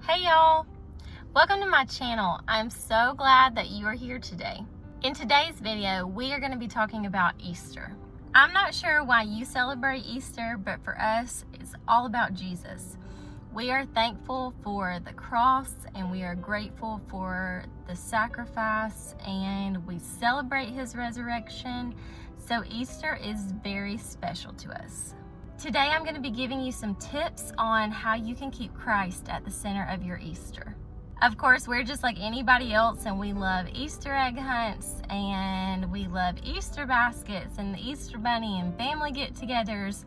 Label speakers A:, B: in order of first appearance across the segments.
A: Hey y'all, welcome to my channel. I'm so glad that you are here today. In today's video, we are going to be talking about Easter. I'm not sure why you celebrate Easter, but for us, it's all about Jesus. We are thankful for the cross and we are grateful for the sacrifice, and we celebrate his resurrection. So Easter is very special to us. Today I'm going to be giving you some tips on how you can keep Christ at the center of your Easter. Of course, we're just like anybody else, and we love Easter egg hunts, and we love Easter baskets and the Easter bunny and family get-togethers,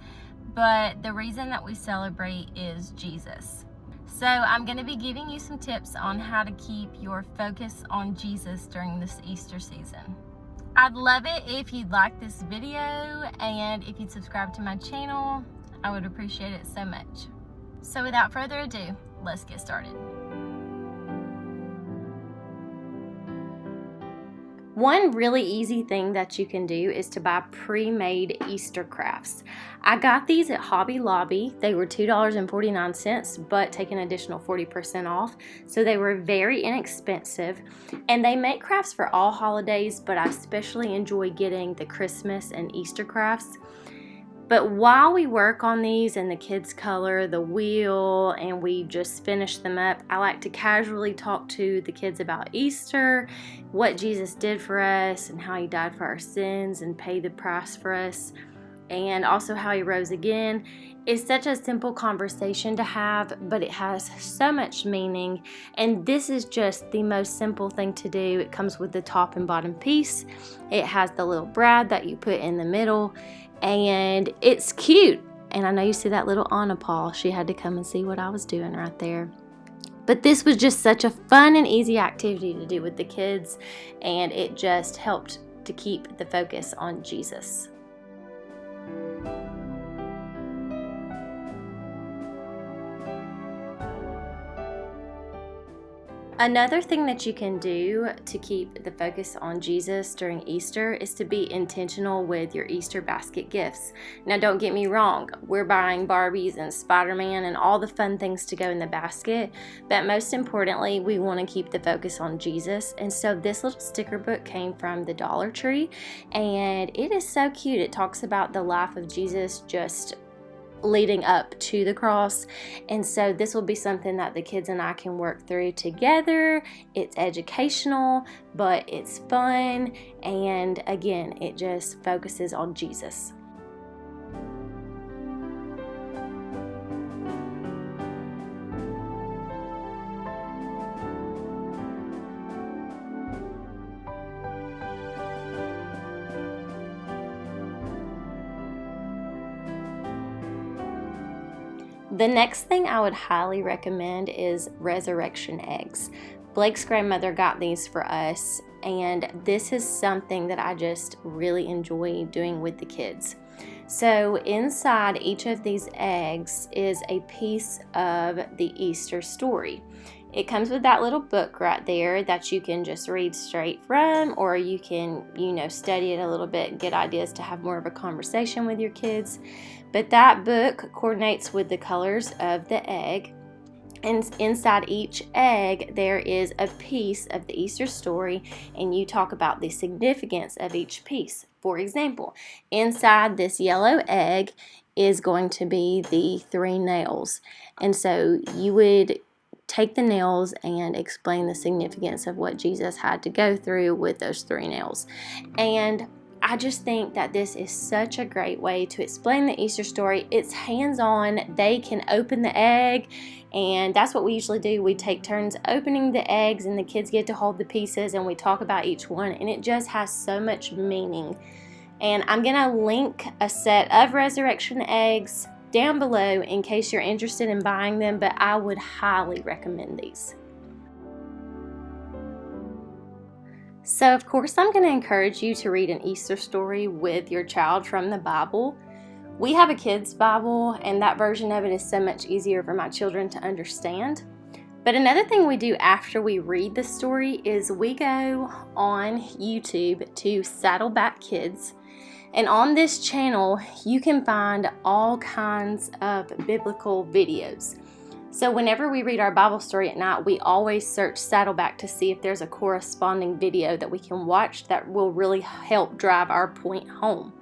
A: but the reason that we celebrate is Jesus. So I'm going to be giving you some tips on how to keep your focus on Jesus during this Easter season. I'd love it if you'd like this video, and if you'd subscribe to my channel, I would appreciate it so much. So without further ado, let's get started. One really easy thing that you can do is to buy pre-made Easter crafts. I got these at Hobby Lobby. They were $2.49, but take an additional 40% off. So they were very inexpensive, and they make crafts for all holidays, but I especially enjoy getting the Christmas and Easter crafts. But while we work on these and the kids color the wheel and we just finish them up, I like to casually talk to the kids about Easter, what Jesus did for us and how he died for our sins and paid the price for us, and also how he rose again. It's such a simple conversation to have, but it has so much meaning, and this is just the most simple thing to do. It comes with the top and bottom piece. It has the little brad that you put in the middle, and it's cute. And I know you see that little Anna paw. She had to come and see what I was doing right there. But this was just such a fun and easy activity to do with the kids, and it just helped to keep the focus on Jesus. Another thing that you can do to keep the focus on Jesus during Easter is to be intentional with your Easter basket gifts. Now, don't get me wrong, we're buying Barbies and Spider-Man and all the fun things to go in the basket, but most importantly, we want to keep the focus on Jesus. And so this little sticker book came from the Dollar Tree, and it is so cute. It talks about the life of Jesus just leading up to the cross, and so this will be something that the kids and I can work through together. It's educational, but it's fun, and again, it just focuses on Jesus. The next thing I would highly recommend is resurrection eggs. Blake's grandmother got these for us, and this is something that I just really enjoy doing with the kids. So inside each of these eggs is a piece of the Easter story. It comes with that little book right there that you can just read straight from, or you can, study it a little bit and get ideas to have more of a conversation with your kids. But that book coordinates with the colors of the egg. And inside each egg, there is a piece of the Easter story, and you talk about the significance of each piece. For example, inside this yellow egg is going to be the 3 nails. And so you would take the nails and explain the significance of what Jesus had to go through with those 3 nails. And I just think that this is such a great way to explain the Easter story. It's hands-on. They can open the egg, and that's what we usually do. We take turns opening the eggs, and the kids get to hold the pieces, and we talk about each one, and it just has so much meaning. And I'm going to link a set of resurrection eggs down below in case you're interested in buying them, but I would highly recommend these. So of course I'm going to encourage you to read an Easter story with your child from the Bible. We have a kids Bible, and that version of it is so much easier for my children to understand. But another thing we do after we read the story is we go on YouTube to Saddleback Kids, And on this channel, you can find all kinds of biblical videos. So whenever we read our Bible story at night, we always search Saddleback to see if there's a corresponding video that we can watch that will really help drive our point home.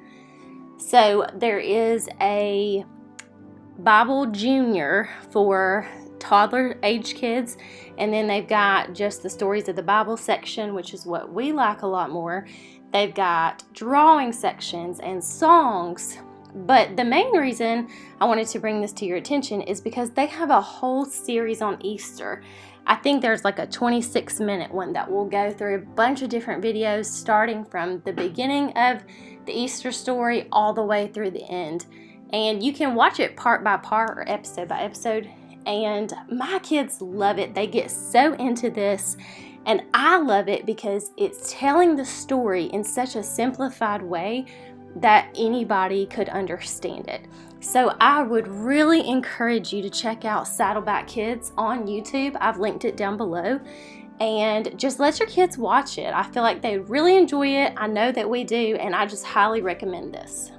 A: So there is a Bible Junior for toddler age kids, and then they've got just the stories of the Bible section, which is what we like a lot more. They've got drawing sections and songs. But the main reason I wanted to bring this to your attention is because they have a whole series on Easter. I think there's like a 26-minute one that will go through a bunch of different videos starting from the beginning of the Easter story all the way through the end. And you can watch it part by part or episode by episode. And my kids love it. They get so into this. And I love it because it's telling the story in such a simplified way that anybody could understand it. So I would really encourage you to check out Saddleback Kids on YouTube. I've linked it down below. And just let your kids watch it. I feel like they really enjoy it. I know that we do, and I just highly recommend this.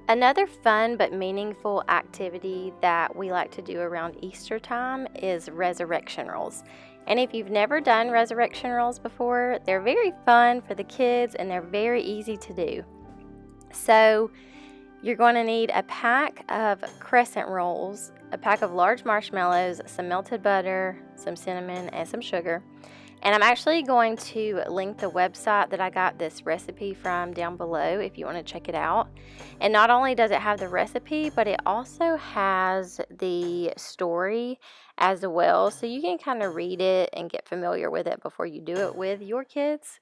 A: Another fun but meaningful activity that we like to do around Easter time is resurrection rolls. And if you've never done resurrection rolls before, they're very fun for the kids and they're very easy to do. So you're going to need a pack of crescent rolls, a pack of large marshmallows, some melted butter, some cinnamon, and some sugar. And I'm actually going to link the website that I got this recipe from down below if you want to check it out. And not only does it have the recipe, but it also has the story as well. So you can kind of read it and get familiar with it before you do it with your kids.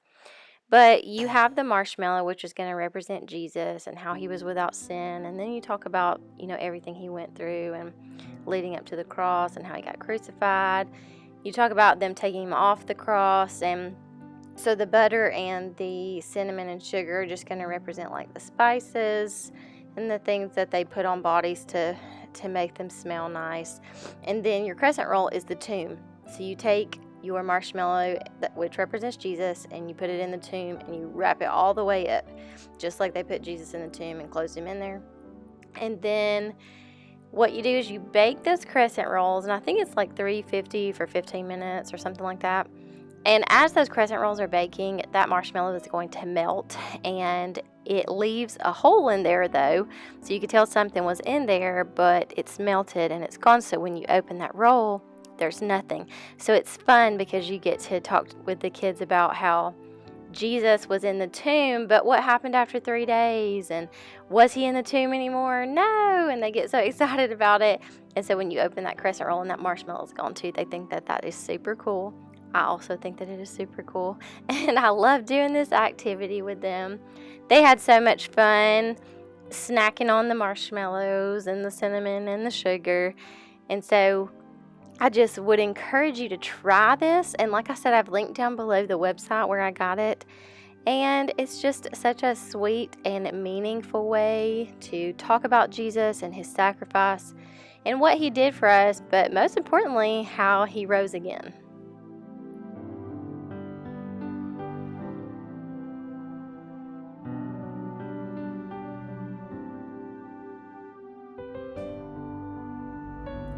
A: But you have the marshmallow, which is going to represent Jesus and how he was without sin. And then you talk about, everything he went through and leading up to the cross and how he got crucified. You talk about them taking him off the cross, and so the butter and the cinnamon and sugar are just going to represent like the spices and the things that they put on bodies to make them smell nice. And then your crescent roll is the tomb. So you take your marshmallow, which represents Jesus, and you put it in the tomb and you wrap it all the way up, just like they put Jesus in the tomb and closed him in there. And then what you do is you bake those crescent rolls, and I think it's like 350 for 15 minutes or something like that. And as those crescent rolls are baking, that marshmallow is going to melt, and it leaves a hole in there though, so you can tell something was in there, but it's melted and it's gone. So when you open that roll, there's nothing. So it's fun because you get to talk with the kids about how Jesus was in the tomb, but what happened after 3 days? And was he in the tomb anymore? No. And they get so excited about it. And so when you open that crescent roll and that marshmallow is gone too, they think that that is super cool. I also think that it is super cool. And I love doing this activity with them. They had so much fun snacking on the marshmallows and the cinnamon and the sugar. And so I just would encourage you to try this. And like I said, I've linked down below the website where I got it. And it's just such a sweet and meaningful way to talk about Jesus and his sacrifice and what he did for us, but most importantly, how he rose again.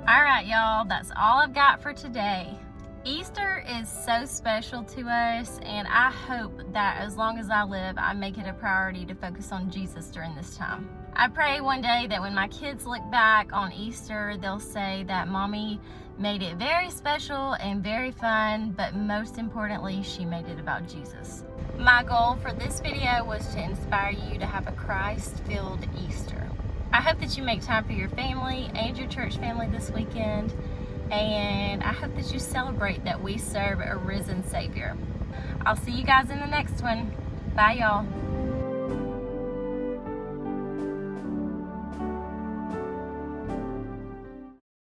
A: All right, y'all, that's all I've got for today. Easter is so special to us, and I hope that as long as I live, I make it a priority to focus on Jesus during this time. I pray one day that when my kids look back on Easter, they'll say that Mommy made it very special and very fun, but most importantly, she made it about Jesus. My goal for this video was to inspire you to have a Christ-filled Easter. I hope that you make time for your family and your church family this weekend. And I hope that you celebrate that we serve a risen Savior. I'll see you guys in the next one. Bye, y'all.